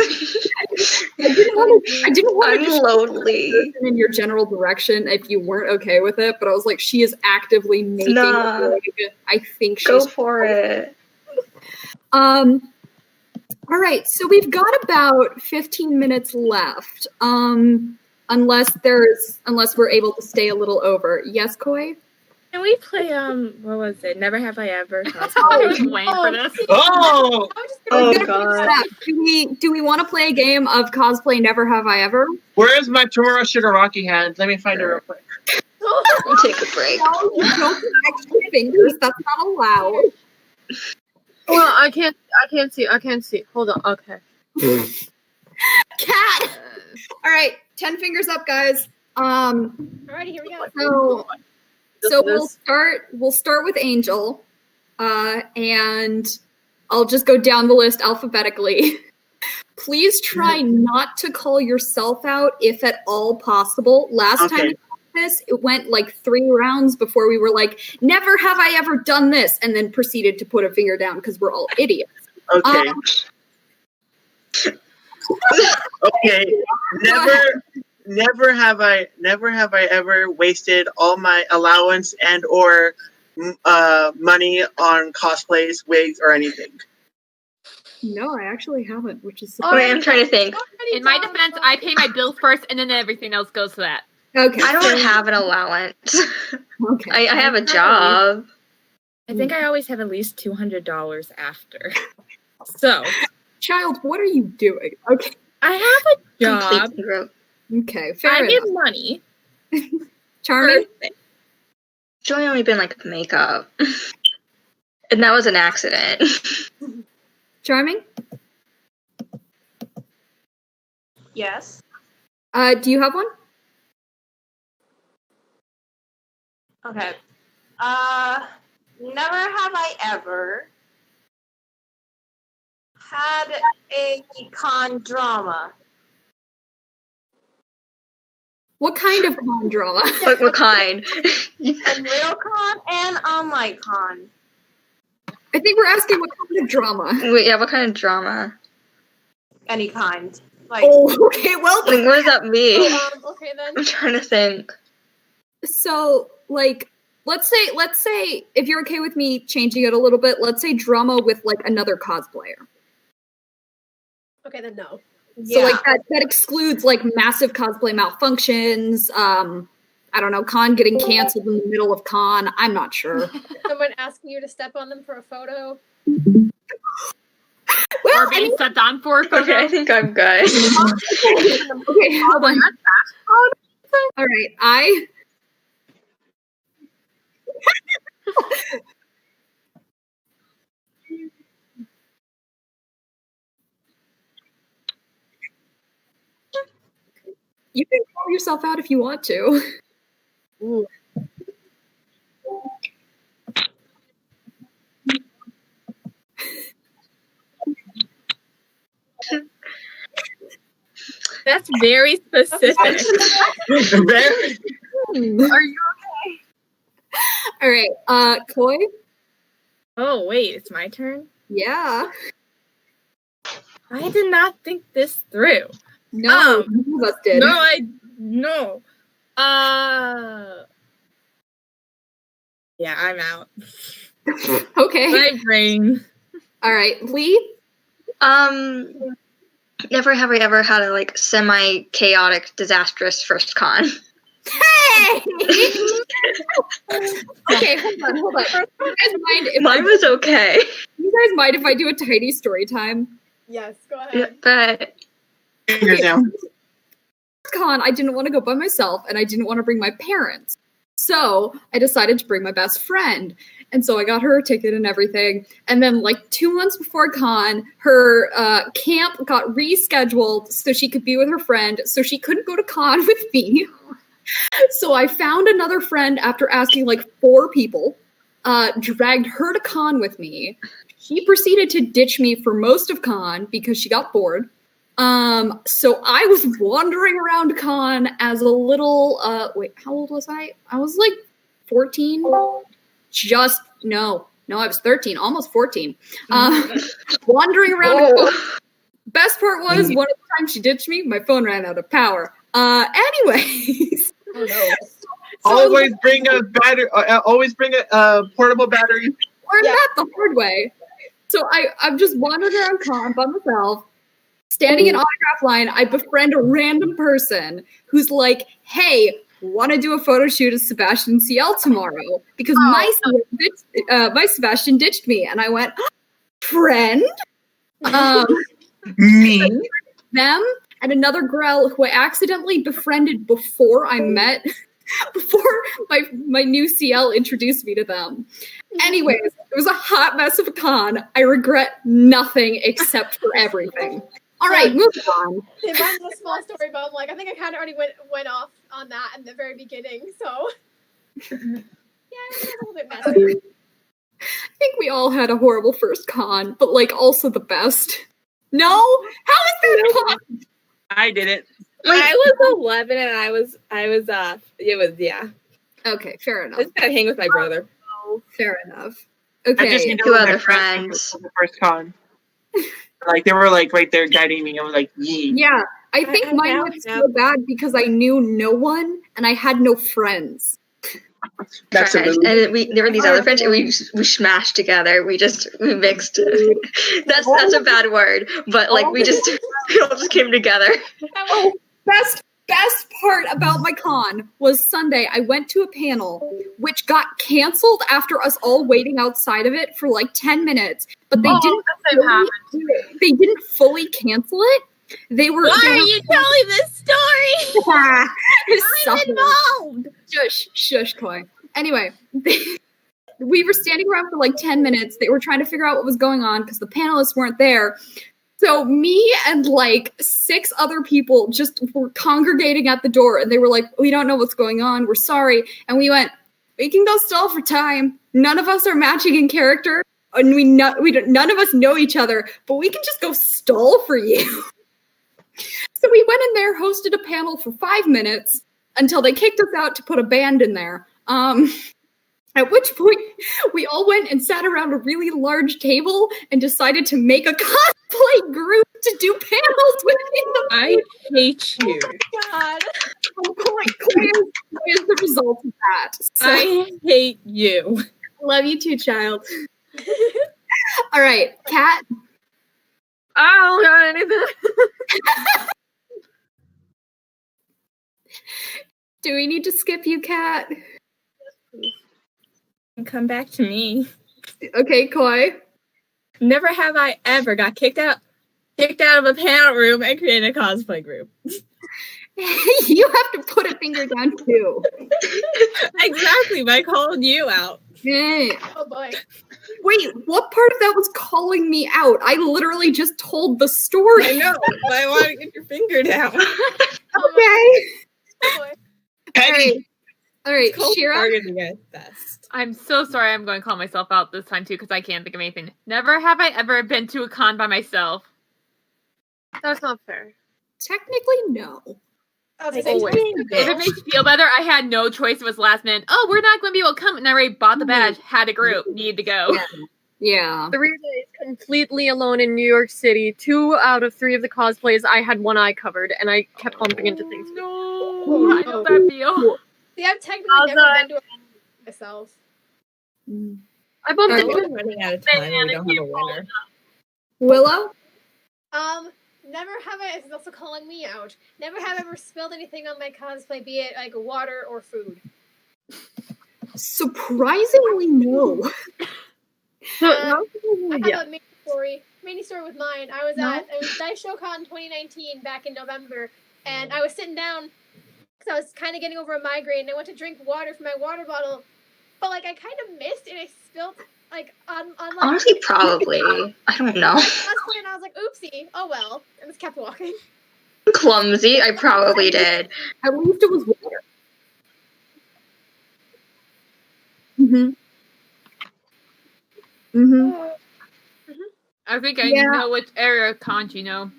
I didn't want to I'm lonely. in your general direction if you weren't okay with it, but I was like, she is actively making Nah. a wig. I think she's Go for it. All right, so we've got about 15 minutes left. Unless we're able to stay a little over. Yes, Koi? Can we play what was it? Never Have I Ever? I was waiting for this. Oh! Oh god. Do we want to play a game of cosplay Never Have I Ever? Where's my Tomorrow Shigaraki hand? Let me find it real quick. I'll take a break. No, you don't connect your fingers. That's not allowed. Well, I can't see. Hold on. Okay. Cat. All right, 10 fingers up, guys. Alrighty, here we go. So we'll start with Angel, and I'll just go down the list alphabetically. Please try not to call yourself out if at all possible. Last time we did this, it went like 3 rounds before we were like, never have I ever done this, and then proceeded to put a finger down because we're all idiots. Okay. Okay. Never have I ever wasted all my allowance and or money on cosplays, wigs, or anything. No, I actually haven't, which is Wait, I'm trying to think. In my defense, I pay my bills first, and then everything else goes to that. okay. I don't have an allowance. Okay. I have a job. I think I always have at least $200 after. So, Child, what are you doing? Okay. I have a job. Completely broke. Okay, fair I enough. give money. Charming? It's only been like makeup. And that was an accident. Charming? Yes. Do you have one? Okay. Never have I ever had a con drama. What kind of con drama? What kind? And real con and online con. I think we're asking what kind of drama. Wait, yeah, what kind of drama? Any kind. Like, Oh, okay, well, Like, what does that mean? Okay then. I'm trying to think. so, like, let's say, if you're okay with me changing it a little bit, let's say drama with, like, another cosplayer. Okay then, no. So, like, that excludes, like, massive cosplay malfunctions, I don't know, con getting canceled in the middle of con, I'm not sure. Someone asking you to step on them for a photo. Well, Or being stepped on for a photo. Okay, I think I'm good. okay, hold on. All right, you can call yourself out if you want to. Ooh. That's very specific. Very. Are you okay? All right, Koi? Oh, wait, it's my turn? Yeah. I did not think this through. No, none of us did. No. Yeah, I'm out. Okay. My brain. All right, Lee. Never have I ever had a like semi-chaotic, disastrous first con. Hey! Okay, hold on. You guys mind if Mine was okay. You guys mind if I do a tiny story time? Yes, go ahead. Yeah, but Fingers down. Con, I didn't want to go by myself, and I didn't want to bring my parents. So I decided to bring my best friend. And so I got her a ticket and everything. And then like 2 months before con, her camp got rescheduled so she could be with her friend. So she couldn't go to con with me. So I found another friend after asking like 4 people, dragged her to con with me. She proceeded to ditch me for most of con because she got bored. So I was wandering around con as a little, wait, how old was I? I was like 14. No, I was 13, almost 14. Wandering around. Best part was one of the times she ditched me, my phone ran out of power. Anyways. Oh no. Always bring a battery. Always bring a portable battery. Learned that the hard way. So I'm just wandering around con by myself, standing in autograph line. I befriend a random person who's like, "Hey, want to do a photo shoot of Sebastian CL tomorrow?" Because my Sebastian ditched me, and I went, "Friend." Me. Them and another girl who I accidentally befriended before I met. Before my new CL introduced me to them. Anyways, it was a hot mess of a con. I regret nothing except for everything. All right, moving on. It runs a small story, but I'm like, I think I kind of already went off on that in the very beginning. So, yeah, it was a little bit messy. I think we all had a horrible first con, but like also the best. No? How is that con? I did it. I was 11 and I was it was, yeah. Okay, fair enough. I just gotta hang with my brother. Fair enough. I just Okay. mean 2 other friends. for the first con. Like they were like right there guiding me. I was like, yee. Yeah, I think I mine now was have- so bad because I knew no one and I had no friends. That's a Friends. move. And there were these other friends, and we smashed together. We mixed. That's a bad word, but like we all just came together. Oh, best part about my con was Sunday. I went to a panel which got canceled after us all waiting outside of it for like 10 minutes, but they didn't fully cancel it. They were. Why are you telling this story? I'm involved. Shush, Koi. Anyway, we were standing around for like 10 minutes. They were trying to figure out what was going on because the panelists weren't there. So me and like 6 other people just were congregating at the door, and they were like, "We don't know what's going on. We're sorry." And we went, "We can go stall for time. None of us are matching in character, and none of us know each other, but we can just go stall for you." So we went in there, hosted a panel for 5 minutes until they kicked us out to put a band in there. At which point, we all went and sat around a really large table and decided to make a cosplay group to do panels with. I hate you. God. Is the result of that. So, I hate you. love you too, child. All right, Kat. I don't got anything. Do we need to skip you, Kat? Come back to me. Okay, Koi. Never have I ever got kicked out of a panel room and created a cosplay group. You have to put a finger down too. Exactly, by calling you out. Yeah. Oh boy. Wait, what part of that was calling me out? I literally just told the story. I know, but I want to get your finger down. Okay. Oh boy. Petty. All right, Cold Shira. targeting at best. I'm so sorry. I'm going to call myself out this time too because I can't think of anything. Never have I ever been to a con by myself. That's not fair. Technically, no. If it makes you feel better, I had no choice. It was last minute. Oh, we're not going to be able to come. And I already bought the badge, had a group, needed to go. Yeah. 3 days completely alone in New York City. 2 out of 3 of the cosplays, I had one eye covered, and I kept bumping into things. No, I know that feel. See, I've technically How's never that? been to a myself. I bumped Alright. into We're running out of time. We don't have a winner. Willow? Never have I, this is also calling me out, never have I ever spilled anything on my cosplay, be it like water or food. Surprisingly, no. I have a mini story with mine. It was Dice Showcon 2019 back in November, and I was sitting down because I was kind of getting over a migraine, and I went to drink water from my water bottle, but like I kind of missed, and I spilled like on like, Honestly, probably. I don't know. and I was like, oopsie, oh well, and just kept walking. Clumsy. I probably did. At least it was water. Mm-hmm. Mm-hmm. I think I Yeah. know which area can't you know.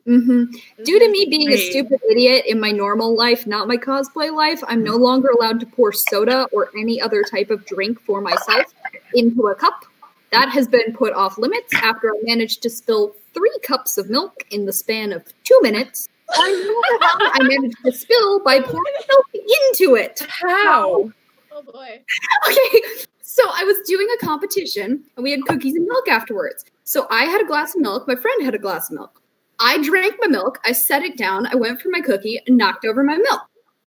Mm-hmm. Due to me being a Great. stupid idiot in my normal life, not my cosplay life, I'm no longer allowed to pour soda or any other type of drink for myself into a cup. That has been put off limits after I managed to spill 3 cups of milk in the span of 2 minutes. I know how I managed to spill by pouring milk into it. How? Oh boy. Okay, so I was doing a competition, and we had cookies and milk afterwards. So I had a glass of milk, my friend had a glass of milk. I drank my milk, I set it down, I went for my cookie, and knocked over my milk.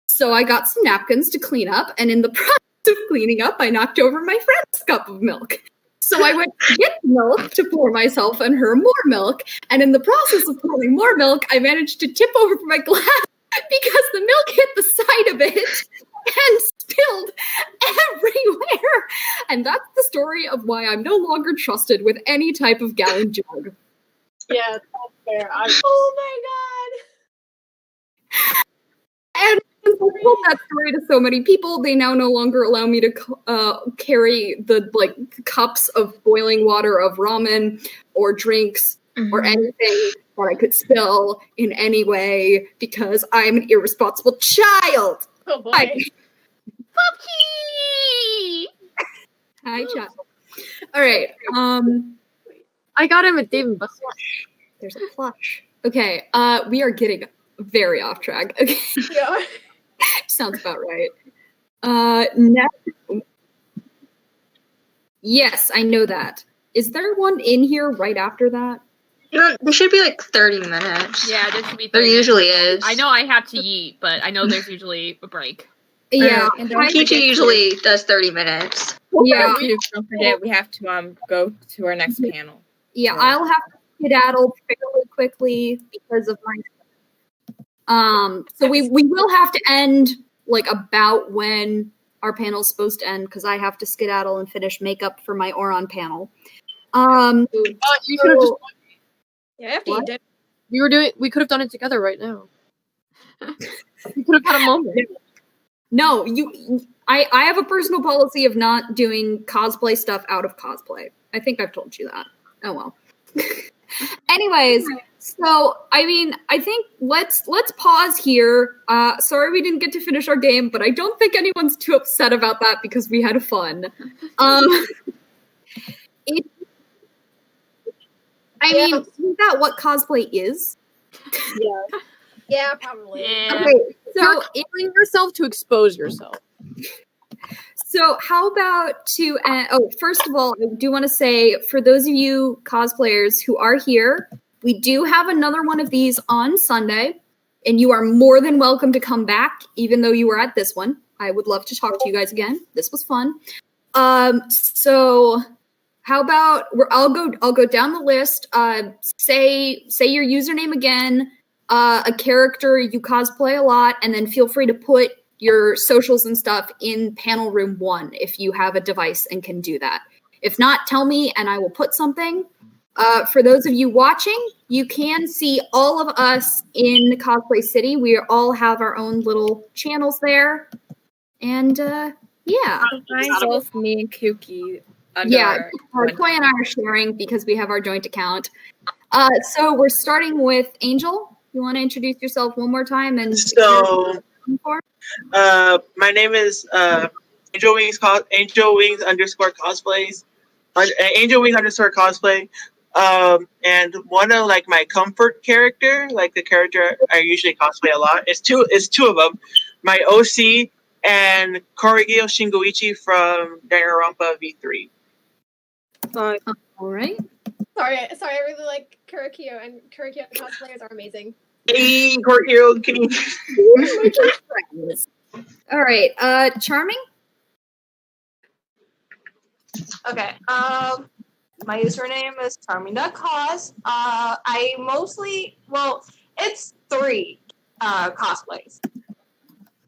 So I got some napkins to clean up, and in the process of cleaning up, I knocked over my friend's cup of milk. So I went to get milk to pour myself and her more milk, and in the process of pouring more milk, I managed to tip over my glass because the milk hit the side of it and spilled everywhere. And that's the story of why I'm no longer trusted with any type of gallon jug. Yeah, that's fair. Oh my god. And I told that story to so many people, they now no longer allow me to carry the cups of boiling water of ramen or drinks or anything that I could spill in any way because I'm an irresponsible child. Oh boy. Puppy! Hi, child. All right. I got him at Dave & Buster's. There's a plush. Okay. We are getting very off track. Okay. Yeah. Sounds about right. Next. Yes, I know that. Is there one in here right after that? No, there should be like 30 minutes. Yeah, there should be. There 30 usually minutes. is. I know I have to eat, but I know there's usually a break. Yeah. And don't Peachy forget usually does 30 minutes. Yeah. don't forget we have to go to our next panel. Yeah, So- I'll have to skedaddle fairly quickly because of my. So we will have to end like about when our panel's supposed to end because I have to skedaddle and finish makeup for my Oron panel. You could have just. Yeah, I have to What? eat dinner. We could have done it together right now. We could have had a moment. No, I have a personal policy of not doing cosplay stuff out of cosplay. I think I've told you that. Oh well. Anyways, so I mean, I think let's pause here. Sorry we didn't get to finish our game, but I don't think anyone's too upset about that because we had fun. I mean, isn't that what cosplay is? Yeah, probably. Yeah. Okay, so You're killing yourself to expose yourself. So how about first of all, I do want to say, for those of you cosplayers who are here, we do have another one of these on Sunday, and you are more than welcome to come back, even though you were at this one. I would love to talk to you guys again. This was fun. So how about I'll go down the list. Say your username again, a character you cosplay a lot, and then feel free to put your socials and stuff in panel room 1 if you have a device and can do that. If not, tell me and I will put something. For those of you watching, you can see all of us in Cosplay City. We all have our own little channels there. And yeah. Both me and Kuki. Yeah, Koi and I are sharing because we have our joint account. So we're starting with Angel. You want to introduce yourself one more time? And So, my name is Angel Wings _cosplays. Angel Wings _ cosplay. And one of like my comfort character, like the character I usually cosplay a lot, is two of them. My OC and Korigyo Shingoichi from Danganronpa V3. All right. Sorry, I really like Kurikyo, and Kurikyo cosplayers are amazing. Hey, Korigyo, can you? All right. Charming. Okay. My username is Charming.cos. I mostly, it's 3 cosplays.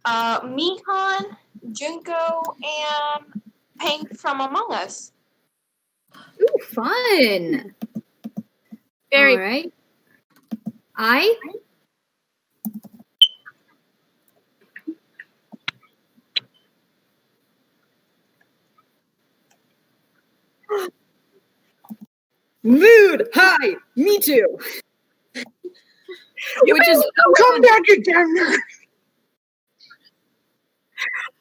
Mikan, Junko, and Pink from Among Us. Ooh, fun. Very All right. I. Mood. Hi. Me too. Which is come back again.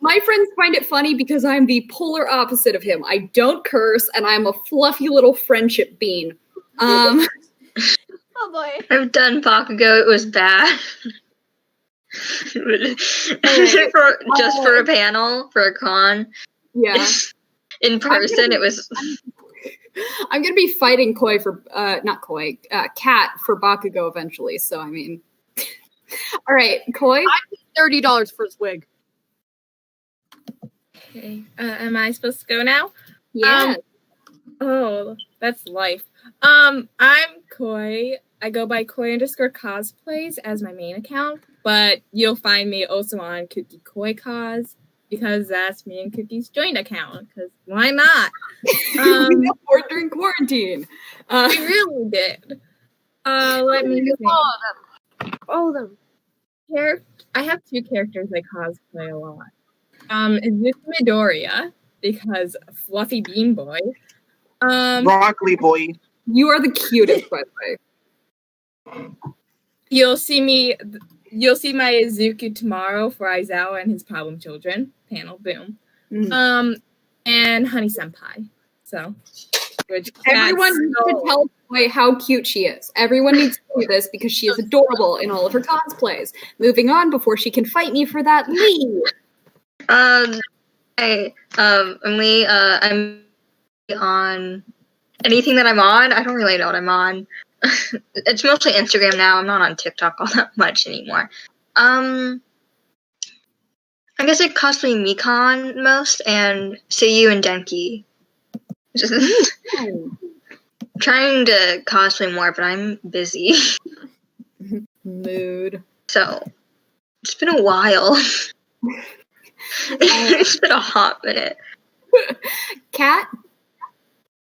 My friends find it funny because I'm the polar opposite of him. I don't curse, and I'm a fluffy little friendship bean. Oh boy. I've done Bakugo. It was bad. For a panel, for a con. Yeah. In person, it was. I'm gonna be fighting Koi for Cat for Bakugo eventually. So I mean, all right, Koi. I paid $30 for his wig. Okay. Am I supposed to go now? Yeah. Oh, that's life. I'm Koi. I go by Koi _ cosplays as my main account, but you'll find me also on Cookie Koi Cos because that's me and Cookie's joint account. Because why not? We got bored during quarantine. We really did. Let me think. All of them. I have 2 characters I cosplay a lot. It's Midoriya because Fluffy Bean Boy. Broccoli Boy. You are the cutest, by the way. You'll see my Izuku tomorrow for Aizawa and his problem children panel. Boom. Mm. And Honey Senpai. So everyone needs to tell Koi how cute she is. Everyone needs to do this because she is adorable in all of her cosplays. Moving on before she can fight me for that lead. I'm on anything that I'm on. I don't really know what I'm on. It's mostly Instagram now. I'm not on TikTok all that much anymore. I guess I cosplay Mikan most and Seiyu and Denki. Trying to cosplay more, but I'm busy. Mood. So it's been a while. It's been a hot minute. Cat?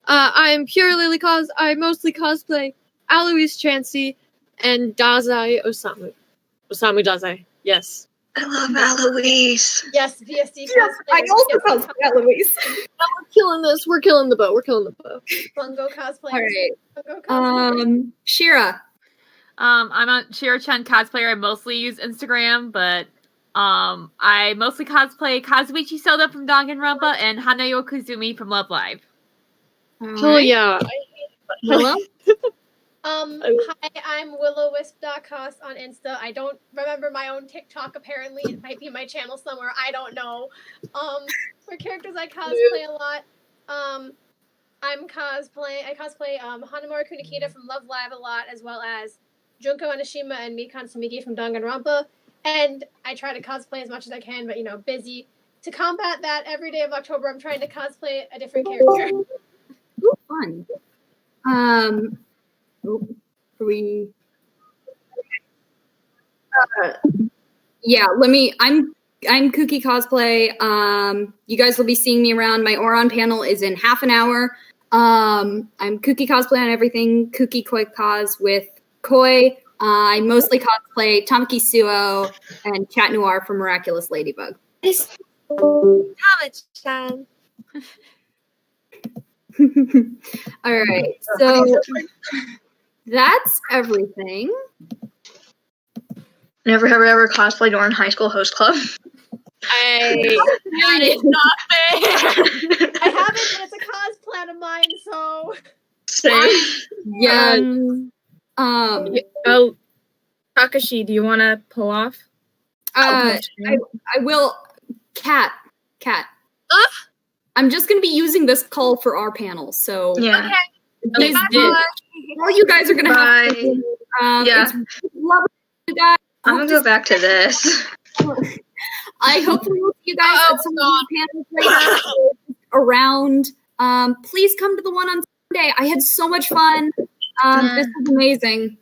I'm Pure Lily Cos. I mostly cosplay Alois Chansey and Dazai Osamu. Osamu Dazai. Yes. I love Alois. Yes, VSD Yes, I also cosplay Alois. We're killing this. We're killing the boat. Bungo cosplay. All right. Shira. I'm a Shira-chan cosplayer. I mostly use Instagram, but I mostly cosplay Kazuichi Soda from Danganronpa and Hanayo Kuzumi from Love Live. Oh yeah. Hello? Hi, I'm willowwisp.cos on Insta. I don't remember my own TikTok. Apparently, it might be my channel somewhere. I don't know. For characters I cosplay a lot. I cosplay Hanamura Kunikita from Love Live a lot, as well as Junko Anishima and Mikan Sumiki from Danganronpa. And I try to cosplay as much as I can, but busy. To combat that, every day of October, I'm trying to cosplay a different character. Ooh, fun. I'm Cookie Cosplay. You guys will be seeing me around. My Oron panel is in half an hour. I'm Cookie Cosplay on everything. Cookie Koi Cos with Koi. I mostly cosplay Tamaki Suo and Cat Noir from Miraculous Ladybug. Tamaki-chan. All right, so that's everything. Never have I ever cosplayed Oran High School Host Club. That is not fair. I haven't, but it's a cosplay. plan of mine, so. Same. Yeah. Oh, Takashi, do you want to pull off? I will. Cat. I'm just gonna be using this call for our panel, so Yeah. these all you guys are gonna have to do. Yeah. It's lovely, you guys. I'm gonna go back to this. I hopefully will see you guys at some of the panels later around. Please come to the one on Sunday. I had so much fun. This was amazing.